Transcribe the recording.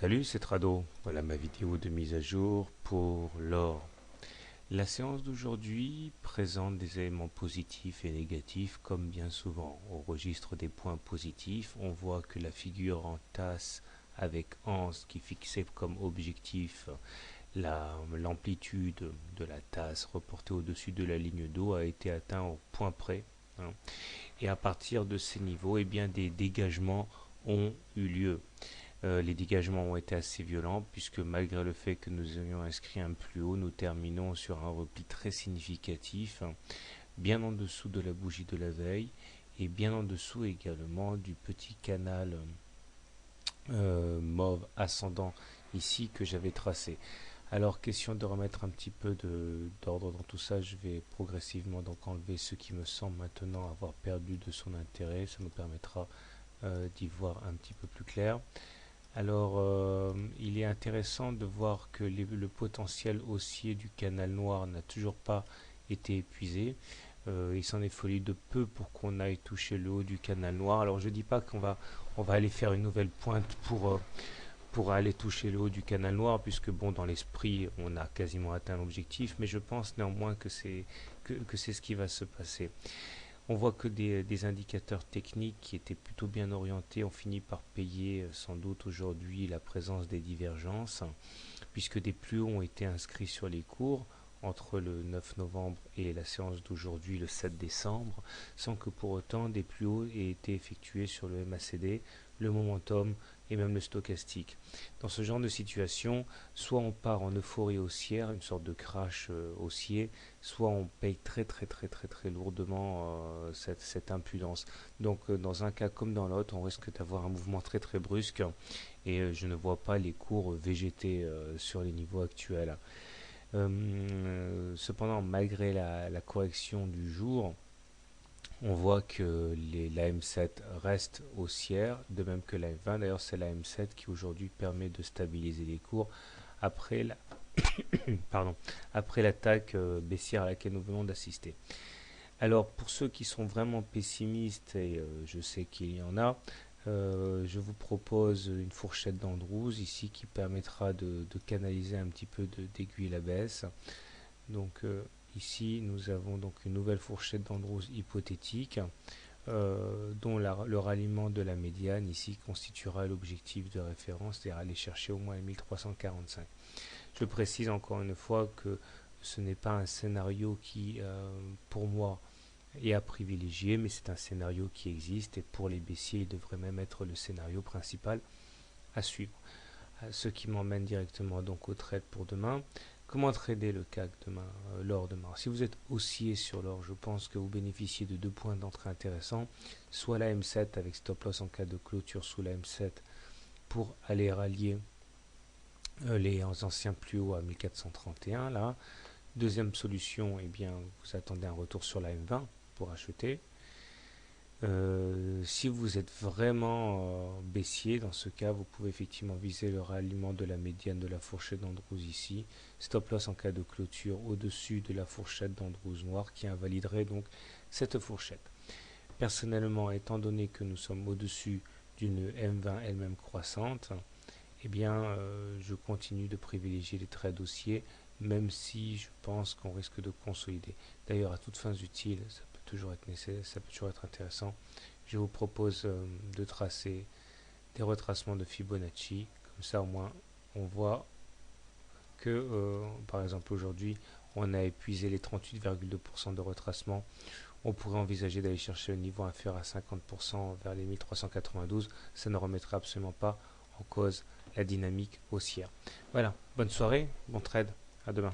Salut, c'est Trado. Voilà ma vidéo de mise à jour pour l'or. La séance d'aujourd'hui présente des éléments positifs et négatifs comme bien souvent. Au registre des points positifs, on voit que la figure en tasse avec anse qui fixait comme objectif l'amplitude de la tasse reportée au-dessus de la ligne d'eau a été atteint au point près, hein. Et à partir de ces niveaux, eh bien, des dégagements ont eu lieu. Les dégagements ont été assez violents puisque malgré le fait que nous ayons inscrit un plus haut, nous terminons sur un repli très significatif, bien en dessous de la bougie de la veille et bien en dessous également du petit canal mauve ascendant ici que j'avais tracé. Alors, question de remettre un petit peu d'ordre dans tout ça, je vais progressivement donc enlever ce qui me semble maintenant avoir perdu de son intérêt. Ça me permettra d'y voir un petit peu plus clair. Alors, il est intéressant de voir que le potentiel haussier du canal noir n'a toujours pas été épuisé. Il s'en est fallu de peu pour qu'on aille toucher le haut du canal noir. Alors, je ne dis pas on va aller faire une nouvelle pointe pour aller toucher le haut du canal noir, puisque bon, dans l'esprit, on a quasiment atteint l'objectif, mais je pense néanmoins que c'est ce qui va se passer. On voit que des indicateurs techniques qui étaient plutôt bien orientés ont fini par payer sans doute aujourd'hui la présence des divergences, puisque des plus hauts ont été inscrits sur les cours entre le 9 novembre et la séance d'aujourd'hui le 7 décembre, sans que pour autant des plus hauts aient été effectués sur le MACD, le momentum et même le stochastique. Dans ce genre de situation, soit on part en euphorie haussière, une sorte de crash haussier, soit on paye très lourdement cette impudence. Donc dans un cas comme dans l'autre, on risque d'avoir un mouvement très brusque et je ne vois pas les cours végéter sur les niveaux actuels. Cependant, malgré la correction du jour, on voit que la M7 reste haussière, de même que la M20. D'ailleurs, c'est la M7 qui aujourd'hui permet de stabiliser les cours après après l'attaque baissière à laquelle nous venons d'assister. Alors, pour ceux qui sont vraiment pessimistes, et je sais qu'il y en a, je vous propose une fourchette d'Andrews ici qui permettra de canaliser un petit peu d'aiguille à la baisse. Donc ici nous avons donc une nouvelle fourchette d'Andrews hypothétique dont le ralliement de la médiane ici constituera l'objectif de référence, c'est-à-dire aller chercher au moins les 1345. Je précise encore une fois que ce n'est pas un scénario qui pour moi est à privilégier, mais c'est un scénario qui existe et pour les baissiers il devrait même être le scénario principal à suivre. Ce qui m'emmène directement donc au trade pour demain. Comment trader le CAC demain, l'or demain? Si vous êtes haussier sur l'or, je pense que vous bénéficiez de deux points d'entrée intéressants, soit la M7 avec stop loss en cas de clôture sous la M7 pour aller rallier les anciens plus hauts à 1431 là. Deuxième solution, eh bien vous attendez un retour sur la M20 pour acheter. Si vous êtes vraiment baissier, dans ce cas, vous pouvez effectivement viser le ralliement de la médiane de la fourchette d'Andrews ici. Stop loss en cas de clôture au-dessus de la fourchette d'Andrews noire qui invaliderait donc cette fourchette. Personnellement, étant donné que nous sommes au-dessus d'une M20 elle-même croissante, eh bien, je continue de privilégier les trades haussiers, même si je pense qu'on risque de consolider. D'ailleurs, à toutes fins utiles, ça peut toujours être nécessaire, ça peut toujours être intéressant. Je vous propose de tracer des retracements de Fibonacci, comme ça au moins on voit que, par exemple aujourd'hui, on a épuisé les 38,2% de retracement. On pourrait envisager d'aller chercher un niveau inférieur à 50% vers les 1392. Ça ne remettra absolument pas en cause la dynamique haussière. Voilà, bonne soirée, bon trade, à demain.